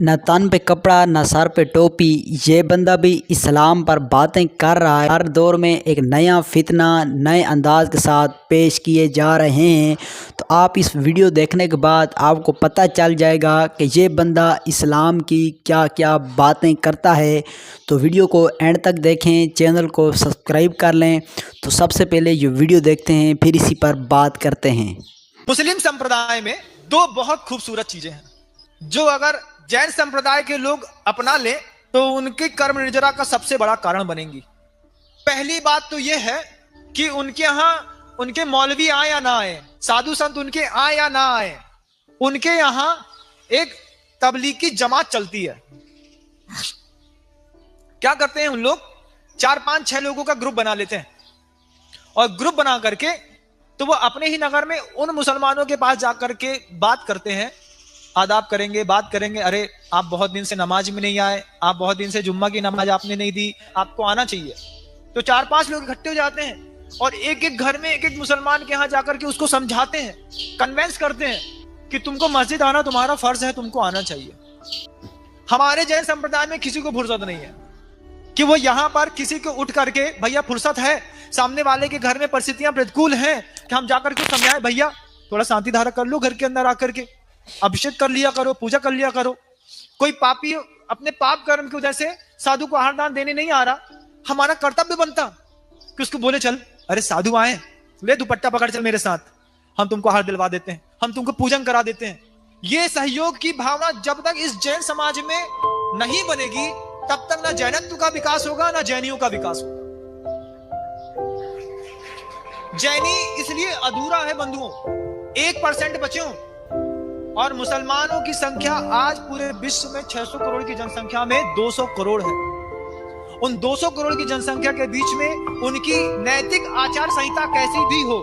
न तन पे कपड़ा न सर पे टोपी, ये बंदा भी इस्लाम पर बातें कर रहा है। हर दौर में एक नया फितना नए अंदाज के साथ पेश किए जा रहे हैं। तो आप इस वीडियो देखने के बाद आपको पता चल जाएगा कि ये बंदा इस्लाम की क्या क्या बातें करता है। तो वीडियो को एंड तक देखें, चैनल को सब्सक्राइब कर लें। तो सबसे पहले ये वीडियो देखते हैं, फिर इसी पर बात करते हैं। मुस्लिम संप्रदाय में दो बहुत खूबसूरत चीजें हैं जो अगर जैन संप्रदाय के लोग अपना ले तो उनकी कर्म निर्जरा का सबसे बड़ा कारण बनेंगी। पहली बात तो यह है कि उनके यहां उनके मौलवी आए या ना आए, साधु संत उनके आए या ना आए, उनके यहां एक तबलीगी जमात चलती है। क्या करते हैं उन लोग, 4-5-6 लोगों का ग्रुप बना लेते हैं और ग्रुप बना करके तो वो अपने ही नगर में उन मुसलमानों के पास जाकर के बात करते हैं, आदाब करेंगे, बात करेंगे। अरे आप बहुत दिन से नमाज में नहीं आए, आप बहुत दिन से जुम्मा की नमाज आपने नहीं दी, आपको आना चाहिए। तो 4-5 लोग इकट्ठे हो जाते हैं और एक एक घर में एक एक मुसलमान के यहाँ जाकर के उसको समझाते हैं, कन्वेंस करते हैं कि तुमको मस्जिद आना तुम्हारा फर्ज है, तुमको आना चाहिए। हमारे जैन संप्रदाय में किसी को फुर्सत नहीं है कि वो यहां पर किसी को उठ करके, भैया फुर्सत है, सामने वाले के घर में परिस्थितियां प्रतिकूल हैं कि हम जाकर के समझाएं, भैया थोड़ा शांति धारा कर लो, घर के अंदर आकर के अभिषेक कर लिया करो, पूजा कर लिया करो। कोई पापी अपने पाप कर्म की वजह से साधु को आहार दान देने नहीं आ रहा, हमारा कर्तव्य बनता कि उसको बोले, चल अरे साधु आए, ले दुपट्टा पकड़ चल मेरे साथ, हम तुमको आहार दिलवा देते हैं, हम तुमको पूजन करा देते हैं। ये सहयोग की भावना जब तक इस जैन समाज में नहीं बनेगी तब तक ना जैनत्व का विकास होगा ना जैनियों का विकास होगा। जैनी इसलिए अधूरा है बंधुओं, 1% बचे हो और मुसलमानों की संख्या आज पूरे विश्व में 600 करोड़ की जनसंख्या में 200 करोड़ है। उन 200 करोड़ की जनसंख्या के बीच में उनकी नैतिक आचार संहिता कैसी भी हो,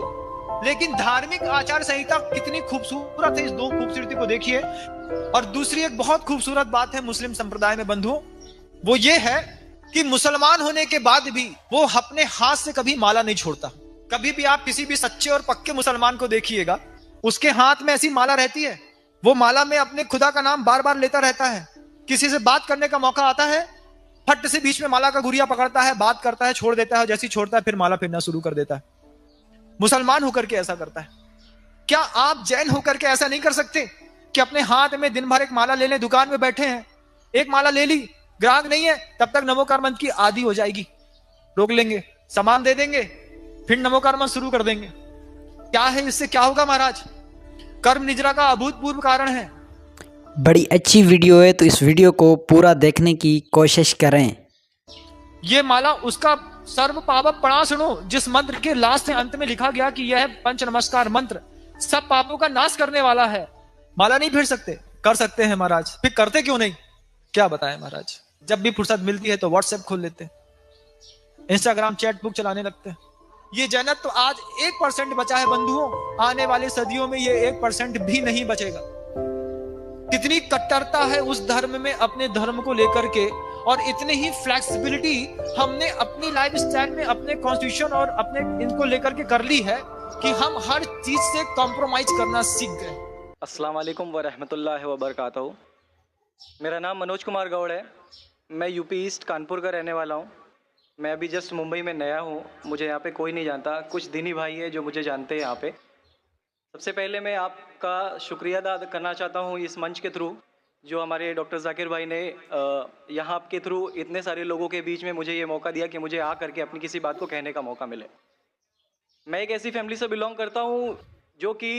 लेकिन धार्मिक आचार संहिता कितनी खूबसूरत है, इस दो खूबसूरती को देखिए। और दूसरी एक बहुत खूबसूरत बात है मुस्लिम संप्रदाय में बंधुओं, वो ये है कि मुसलमान होने के बाद भी वो अपने हाथ से कभी माला नहीं छोड़ता। कभी भी आप किसी भी सच्चे और पक्के मुसलमान को देखिएगा, उसके हाथ में ऐसी माला रहती है, वो माला में अपने खुदा का नाम बार बार लेता रहता है। किसी से बात करने का मौका आता है, फट से बीच में माला का गुरिया पकड़ता है, बात करता है, छोड़ देता है, जैसे छोड़ता है फिर माला फिरना शुरू कर देता है। मुसलमान होकर के ऐसा करता है। क्या आप जैन होकर के ऐसा नहीं कर सकते कि अपने हाथ में दिन भर एक माला ले लें? दुकान में बैठे हैं, एक माला ले ली, ग्राहक नहीं है, तब तक नमोकार मंत्र की आदि हो जाएगी, रोक लेंगे, सामान दे देंगे, फिर नमोकार मंत्र शुरू कर देंगे। क्या है इससे, क्या होगा महाराज? कर्म निजरा का अभूतपूर्व कारण है। बड़ी अच्छी वीडियो है, तो इस वीडियो को पूरा देखने की कोशिश करें। ये माला उसका सर्व पाप प्रणाशनो, जिस मंत्र के लास्ट से अंत में लिखा गया कि यह पंच नमस्कार मंत्र सब पापों का नाश करने वाला है। माला नहीं फेर सकते? कर सकते हैं महाराज, फिर करते क्यों नहीं? क्या बताएं महाराज, जब भी फुर्सत मिलती है तो व्हाट्सएप खोल लेते हैं, इंस्टाग्राम चैट बुक चलाने लगते हैं। ये जन्नत तो आज 1% बचा है बंधुओं, आने वाली सदियों में ये 1% भी नहीं बचेगा। कितनी कट्टरता है उस धर्म में अपने धर्म को लेकर के, और इतनी ही फ्लेक्सिबिलिटी हमने अपनी लाइफ स्टाइल में, अपने कॉन्स्टिट्यूशन और अपने इनको लेकर के कर ली है कि हम हर चीज से कॉम्प्रोमाइज करना सीख गए। अस्सलाम वालेकुम व रहमतुल्लाहि व बरकातहू। मेरा नाम मनोज कुमार गौड़ है। मैं यूपी ईस्ट कानपुर का रहने वाला हूँ। मैं अभी जस्ट मुंबई में नया हूँ, मुझे यहाँ पे कोई नहीं जानता, कुछ दिनी भाई है जो मुझे जानते हैं यहाँ पे। सबसे पहले मैं आपका शुक्रिया अदा करना चाहता हूँ इस मंच के थ्रू, जो हमारे डॉक्टर जाकिर भाई ने यहाँ के थ्रू इतने सारे लोगों के बीच में मुझे ये मौका दिया कि मुझे आ करके अपनी किसी बात को कहने का मौका मिले। मैं एक ऐसी फैमिली से बिलोंग करता हूँ जो कि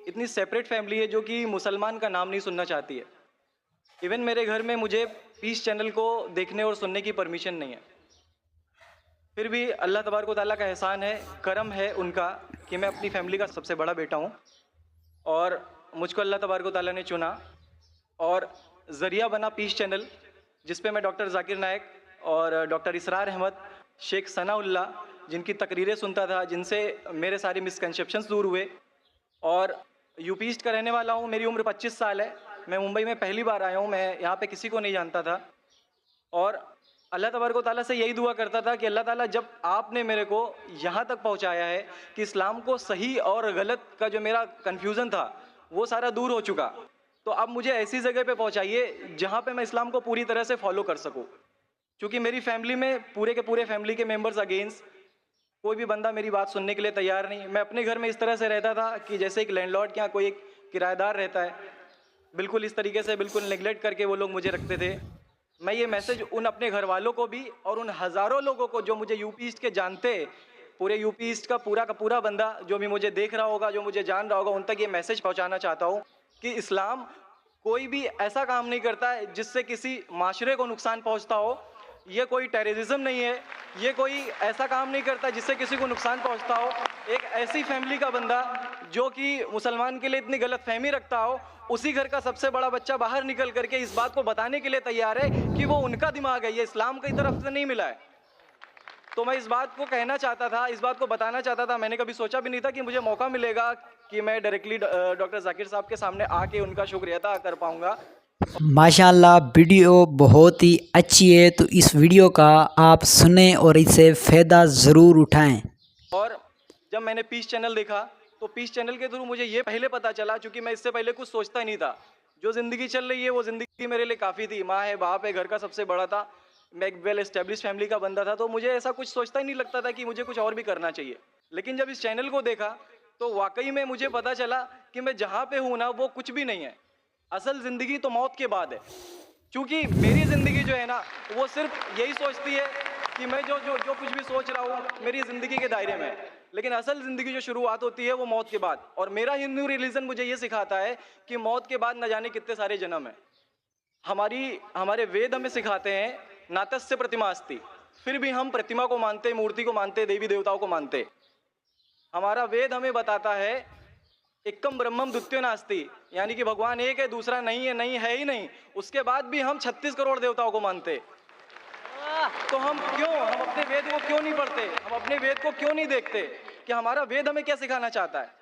इतनी सेपरेट फैमिली है, जो कि मुसलमान का नाम नहीं सुनना चाहती है। इवन मेरे घर में मुझे पीस चैनल को देखने और सुनने की परमिशन नहीं है। फिर भी अल्लाह तबारक व तआला का एहसान है, करम है उनका कि मैं अपनी फैमिली का सबसे बड़ा बेटा हूँ और मुझको अल्लाह तबारक व तआला ने चुना और ज़रिया बना पीस चैनल, जिस पे मैं डॉक्टर जाकिर नायक और डॉक्टर इसरार अहमद, शेख सनाउल्लाह, जिनकी तकरीरें सुनता था, जिनसे मेरे सारे मिसकंसेप्शंस दूर हुए। और यूपी ईस्ट का रहने वाला हूँ, मेरी उम्र 25 साल है। मैं मुंबई में पहली बार आया हूँ, मैं यहाँ पे किसी को नहीं जानता था और अल्लाह तबारक व तआला से यही दुआ करता था कि अल्लाह ताला जब आपने मेरे को यहाँ तक पहुँचाया है कि इस्लाम को सही और गलत का जो मेरा कन्फ्यूज़न था वो सारा दूर हो चुका, तो अब मुझे ऐसी जगह पे पहुंचाइए जहां पे मैं इस्लाम को पूरी तरह से फॉलो कर सकूं। क्योंकि मेरी फैमिली में पूरे के पूरे फैमिली के मेंबर्स अगेंस्ट, कोई भी बंदा मेरी बात सुनने के लिए तैयार नहीं। मैं अपने घर में इस तरह से रहता था कि जैसे एक लैंडलॉर्ड के यहाँ कोई एक किराएदार रहता है, बिल्कुल इस तरीके से बिल्कुल नेग्लेक्ट करके वो लोग मुझे रखते थे। मैं ये मैसेज उन अपने घर वालों को भी और उन हज़ारों लोगों को जो मुझे यूपी ईस्ट के जानते, पूरे यूपी ईस्ट का पूरा बंदा जो भी मुझे देख रहा होगा, जो मुझे जान रहा होगा, उन तक ये मैसेज पहुंचाना चाहता हूं कि इस्लाम कोई भी ऐसा काम नहीं करता है जिससे किसी माशरे को नुकसान पहुंचता हो। ये कोई टेररिज्म नहीं है, ये कोई ऐसा काम नहीं करता जिससे किसी को नुकसान पहुंचता हो। एक ऐसी फैमिली का बंदा जो कि मुसलमान के लिए इतनी गलतफहमी रखता हो, उसी घर का सबसे बड़ा बच्चा बाहर निकल करके इस बात को बताने के लिए तैयार है कि वो उनका दिमाग है, ये इस्लाम की तरफ से नहीं मिला है। तो मैं इस बात को कहना चाहता था, इस बात को बताना चाहता था। मैंने कभी सोचा भी नहीं था कि मुझे मौका मिलेगा कि मैं डायरेक्टली डॉक्टर जाकिर साहब के सामने आके उनका शुक्रिया अदा कर पाऊंगा। माशाल्लाह वीडियो बहुत ही अच्छी है, तो इस वीडियो का आप सुने और इससे फ़ायदा ज़रूर उठाएं। और जब मैंने पीस चैनल देखा तो पीस चैनल के थ्रू मुझे ये पहले पता चला, क्योंकि मैं इससे पहले कुछ सोचता ही नहीं था। जो ज़िंदगी चल रही है वो ज़िंदगी मेरे लिए काफ़ी थी। माँ है, बाप है, घर का सबसे बड़ा था, मैं एक वेल एस्टेब्लिश फैमिली का बंदा था, तो मुझे ऐसा कुछ सोचता ही नहीं लगता था कि मुझे कुछ और भी करना चाहिए। लेकिन जब इस चैनल को देखा तो वाकई में मुझे पता चला कि मैं जहाँ पे हूँ ना वो कुछ भी नहीं है। असल ज़िंदगी तो मौत के बाद है। क्योंकि मेरी ज़िंदगी जो है ना वो सिर्फ यही सोचती है कि मैं जो जो जो कुछ भी सोच रहा हूँ मेरी ज़िंदगी के दायरे में है। लेकिन असल ज़िंदगी जो शुरुआत होती है वो मौत के बाद। और मेरा हिंदू रिलीजन मुझे ये सिखाता है कि मौत के बाद न जाने कितने सारे जन्म है। हमारे वेद हमें सिखाते हैं नातस्य प्रतिमा अस्ति, फिर भी हम प्रतिमा को मानते, मूर्ति को मानते, देवी देवताओं को मानते। हमारा वेद हमें बताता है एकम ब्रह्मम द्वितीयो नास्ति, यानी कि भगवान एक है, दूसरा नहीं है, नहीं है ही नहीं। उसके बाद भी हम 36 करोड़ देवताओं को मानते। तो हम अपने वेद को क्यों नहीं पढ़ते, हम अपने वेद को क्यों नहीं देखते कि हमारा वेद हमें क्या सिखाना चाहता है।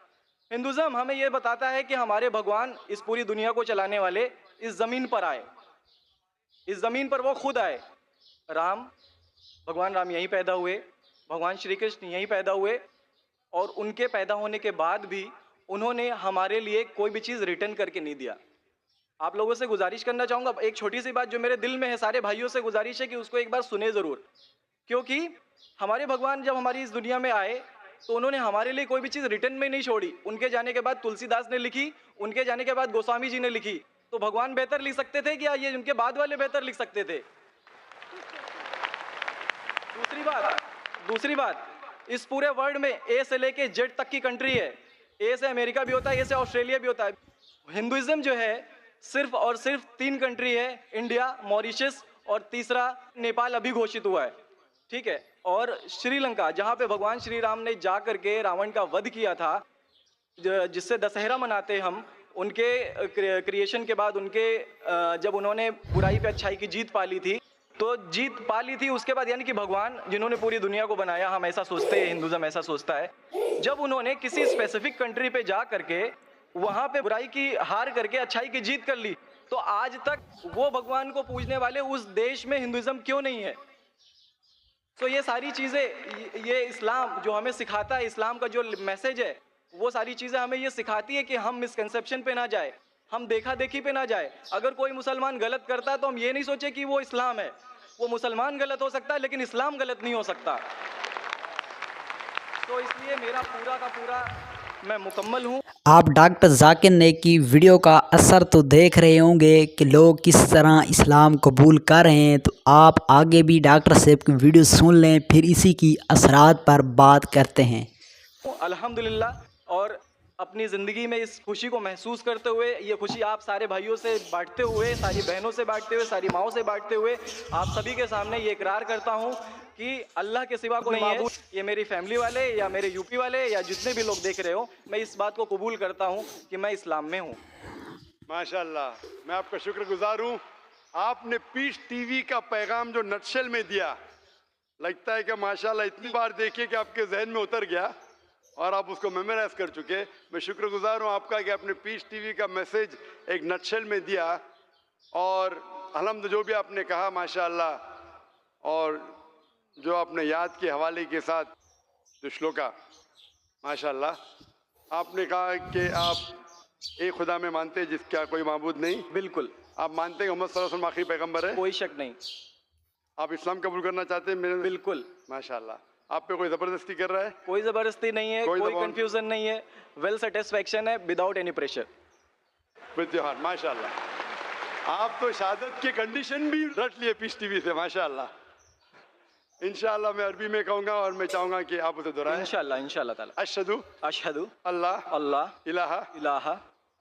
हिंदुज़म हमें यह बताता है कि हमारे भगवान इस पूरी दुनिया को चलाने वाले इस जमीन पर आए, इस जमीन पर वो खुद आए। भगवान राम यहीं पैदा हुए, भगवान श्री कृष्ण यहीं पैदा हुए, और उनके पैदा होने के बाद भी उन्होंने हमारे लिए कोई भी चीज़ रिटर्न करके नहीं दिया। आप लोगों से गुजारिश करना चाहूँगा, एक छोटी सी बात जो मेरे दिल में है, सारे भाइयों से गुजारिश है कि उसको एक बार सुने ज़रूर। क्योंकि हमारे भगवान जब हमारी इस दुनिया में आए तो उन्होंने हमारे लिए कोई भी चीज़ रिटर्न में नहीं छोड़ी। उनके जाने के बाद तुलसीदास ने लिखी, उनके जाने के बाद गोस्वामी जी ने लिखी। तो भगवान बेहतर लिख सकते थे क्या ये उनके बाद वाले बेहतर लिख सकते थे? दूसरी बात, इस पूरे वर्ल्ड में ए से लेके जेड तक की कंट्री है। ए से अमेरिका भी होता है, ए से ऑस्ट्रेलिया भी होता है। हिंदुइज्म जो है सिर्फ और सिर्फ 3 कंट्री है, इंडिया, मॉरिशस और तीसरा नेपाल अभी घोषित हुआ है, ठीक है। और श्रीलंका, जहाँ पे भगवान श्री राम ने जा करके रावण का वध किया था, जिससे दशहरा मनाते हम, उनके क्रिएशन के बाद, उनके जब उन्होंने बुराई पे अच्छाई की जीत पा ली थी, तो जीत पा ली थी उसके बाद, यानी कि भगवान जिन्होंने पूरी दुनिया को बनाया, हम ऐसा सोचते हैं, हिंदुज़म ऐसा सोचता है, जब उन्होंने किसी स्पेसिफिक कंट्री पे जा करके वहाँ पे बुराई की हार करके अच्छाई की जीत कर ली, तो आज तक वो भगवान को पूजने वाले उस देश में हिंदुज़म क्यों नहीं है? तो ये सारी चीज़ें, ये इस्लाम जो हमें सिखाता है, इस्लाम का जो मैसेज है, वो सारी चीज़ें हमें ये सिखाती है कि हम मिसकंसेप्शन पे ना जाए, हम देखा देखी पे ना जाए। अगर कोई मुसलमान गलत करता है तो हम ये नहीं सोचे कि वो इस्लाम है। वो मुसलमान गलत हो सकता है लेकिन इस्लाम गलत नहीं हो सकता। तो इसलिए मेरा पूरा का पूरा मैं मुकम्मल हूँ। आप डॉक्टर जाकिर नाइक की वीडियो का असर तो देख रहे होंगे कि लोग किस तरह इस्लाम कबूल कर रहे हैं, तो आप आगे भी डॉक्टर साहब की वीडियो सुन लें, फिर इसी की असरात पर बात करते हैं। अल्हम्दुलिल्लाह, और अपनी ज़िंदगी में इस खुशी को महसूस करते हुए, ये खुशी आप सारे भाइयों से बांटते हुए, सारी बहनों से बांटते हुए, सारी माओं से बांटते हुए, आप सभी के सामने ये इकरार करता हूँ कि अल्लाह के सिवा कोई नहीं है। ये मेरी फैमिली वाले या मेरे यूपी वाले या जितने भी लोग देख रहे हो, मैं इस बात को कबूल करता हूँ कि मैं इस्लाम में हूँ। माशाल्लाह, मैं आपका शुक्रगुजार हूँ। आपने पीस टीवी का पैगाम जो नटशेल में दिया, लगता है कि माशाल्लाह इतनी बार देखिए कि आपके जहन में उतर गया और आप उसको मेमोराइज कर चुके। मैं शुक्रगुजार हूँ आपका कि आपने पीस टीवी का मैसेज एक नटशेल में दिया। और अल्हम्दुलिल्लाह जो भी आपने कहा माशाल्लाह, और जो आपने याद के हवाले के साथ जो श्लोका, माशाल्लाह आपने कहा कि आप एक खुदा में मानते हैं जिसका कोई माबूद नहीं। बिल्कुल। आप मानते हैं मोहम्मद सल्लल्लाहु अलैहि वसल्लम आखिरी पैगंबर है? कोई शक नहीं। आप इस्लाम कबूल करना चाहते हैं? मेरे बिल्कुल। माशाल्लाह। आप पे कोई जबरदस्ती कर रहा है? कोई ज़बरदस्ती नहीं है, कोई दबाव- कंफ्यूजन नहीं है, वेल सेटिस्फेक्शन है विदाउट एनी प्रेशर। बित्तिहार माशाल्लाह। आप तो शहादत के कंडीशन भी रट लिए पीस टीवी से, माशाल्लाह। इंशाल्लाह मैं अरबी में कहूँगा और मैं चाहूँगा कि आप उसे दोहराएं। इंशाल्लाह इंशाल्लाह ताला। अशहदु अशहदु अल्लाह अल्लाह इलाहा इलाहा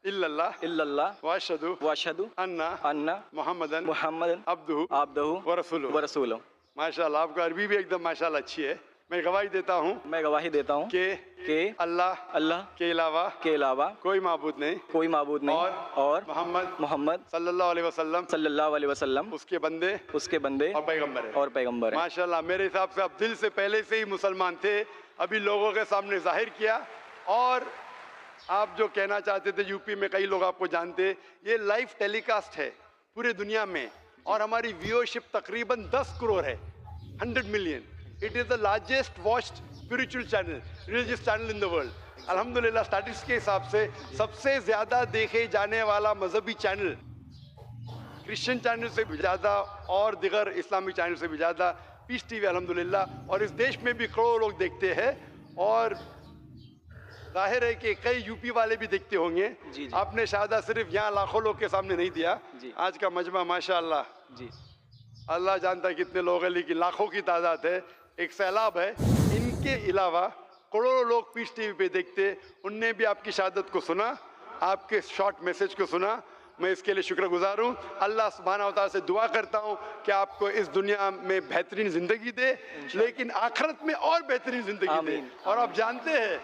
इल्लल्लाह इल्लल्लाह व अशहदु व अशहदु अन्ना अन्ना मुहम्मदन मुहम्मदन अब्दुहु अब्दुहु व रसूलुहु। व रसूलुहु। माशाल्लाह, आपका अरबी भी एकदम माशाल्लाह अच्छी है। मैं गवाही देता हूँ मैं गवाही देता हूँ कि अल्लाह के अलावा के अलावा कोई माबूद नहीं कोई माबूद नहीं और मोहम्मद सल्लल्लाहु अलैहि वसल्लम उसके बंदे उसके बंदे और पैगंबर है। और पैगंबर है। माशाल्लाह, मेरे हिसाब से आप दिल से पहले से ही मुसलमान थे, अभी लोगों के सामने जाहिर किया। और आप जो कहना चाहते थे, यूपी में कई लोग आपको जानते, ये लाइव टेलीकास्ट है पूरे दुनिया में और हमारी व्यूअरशिप तकरीबन 10 करोड़ है, 100 million. It is the largest watched spiritual channel, religious channel in the world. अल्हम्दुलिल्लाह, स्टैटिस्टिक्स के हिसाब से सबसे ज्यादा देखे जाने वाला मजहबी चैनल क्रिश्चियन चैनल से भी ज़्यादा और दिगर इस्लामिक चैनल से भी ज़्यादा पीस टीवी अल्हम्दुलिल्लाह। और इस देश में भी करोड़ों लोग देखते हैं और जाहिर है कि कई यूपी वाले भी देखते होंगे। जी। आपने शहादा सिर्फ यहाँ लाखों लोग के सामने नहीं दिया जी। आज का मजमा माशाअल्लाह जी। अल्लाह जानता है कितने लोग हैं, लेकिन लाखों की तादाद है, एक सैलाब है। इनके अलावा करोड़ों लोग पीस टीवी पे देखते, उनने भी आपकी शहादत को सुना, आपके शॉर्ट मैसेज को सुना। मैं इसके लिए शुक्रगुजार हूँ। अल्लाह सुब्हानहू व तआला से दुआ करता हूँ कि आपको इस दुनिया में बेहतरीन ज़िंदगी दे, लेकिन आखिरत में और बेहतरीन ज़िंदगी दे। और आप जानते हैं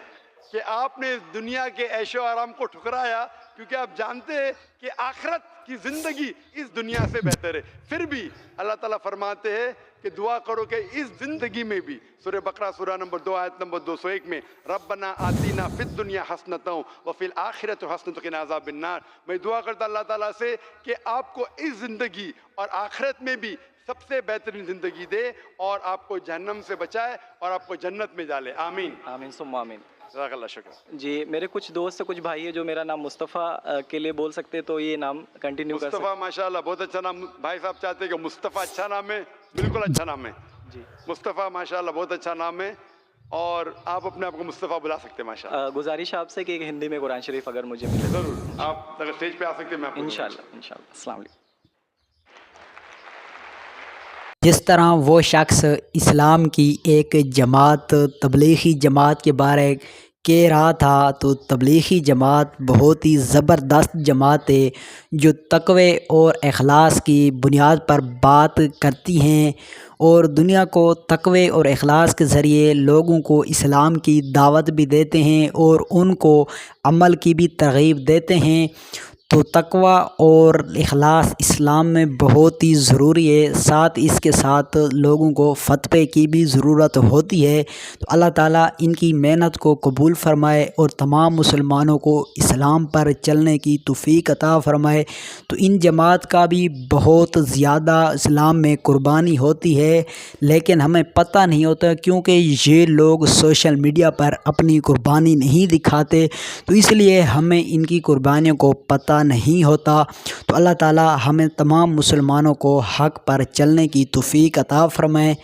कि आपने इस दुनिया के ऐशो आराम को ठुकराया क्योंकि आप जानते हैं कि आखिरत की ज़िंदगी इस दुनिया से बेहतर है। फिर भी अल्लाह ताला फरमाते हैं कि दुआ करो कि इस ज़िंदगी में भी, सूरह बकरा सूरह नंबर 2 आयत नंबर 201 में, रब्बना आतीना फिद दुनिया हसनतों व फिल आखिरत हसनतों क़िना अज़ाबिन्नार। मैं दुआ करता अल्लाह ताला से कि आपको इस ज़िंदगी और आखिरत में भी सबसे बेहतरीन ज़िंदगी दे और आपको जहन्नम से बचाए और आपको जन्नत में डाले। आमीन आमीन सुम्मा आमीन। जज़ाकल्लाह शुक्र। जी, मेरे कुछ दोस्त कुछ भाई है जो मेरा नाम मुस्तफ़ा के लिए बोल सकते, तो ये नाम कंटिन्यू कर सकते। मुस्तफ़ा माशाल्लाह बहुत अच्छा नाम। भाई साहब चाहते हैं कि मुस्तफ़ा अच्छा नाम है, बिल्कुल अच्छा नाम है जी। मुस्तफ़ा माशाल्लाह बहुत अच्छा नाम है और आप अपने आप को मुस्तफ़ा बुला सकते हैं माशाल्लाह। गुजारिश आपसे कि एक हिंदी में कुरान शरीफ अगर मुझे मिले। ज़रूर, आप अगर स्टेज पे आ सकते हैं मैं आपको इंशाल्लाह इंशाल्लाह। अस्सलाम वालेकुम। जिस तरह वो शख्स इस्लाम की एक जमात तबलीगी जमात के बारे कह रहा था, तो तबलीगी जमात बहुत ही ज़बरदस्त जमात है जो तक़वे और इखलास की बुनियाद पर बात करती हैं और दुनिया को तक़वे और इखलास के ज़रिए लोगों को इस्लाम की दावत भी देते हैं और उनको अमल की भी तरग़ीब देते हैं। तो तक़वा और इखलास इस्लाम में बहुत ही ज़रूरी है। साथ इसके साथ लोगों को फ़तवे की भी ज़रूरत होती है। तो अल्लाह ताला इनकी मेहनत को कबूल फ़रमाए और तमाम मुसलमानों को इस्लाम पर चलने की तौफ़ीक अता फ़रमाए। तो इन जमात का भी बहुत ज़्यादा इस्लाम में कुर्बानी होती है, लेकिन हमें पता नहीं होता क्योंकि ये लोग सोशल मीडिया पर अपनी कुर्बानी नहीं दिखाते, तो इसलिए हमें इनकी कुर्बानियों को पता नहीं होता। तो अल्लाह ताला हमें तमाम मुसलमानों को हक़ पर चलने की तौफ़ीक अता फ़रमाए।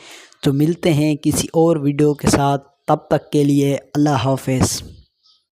तो मिलते हैं किसी और वीडियो के साथ, तब तक के लिए अल्लाह हाफ़िज़।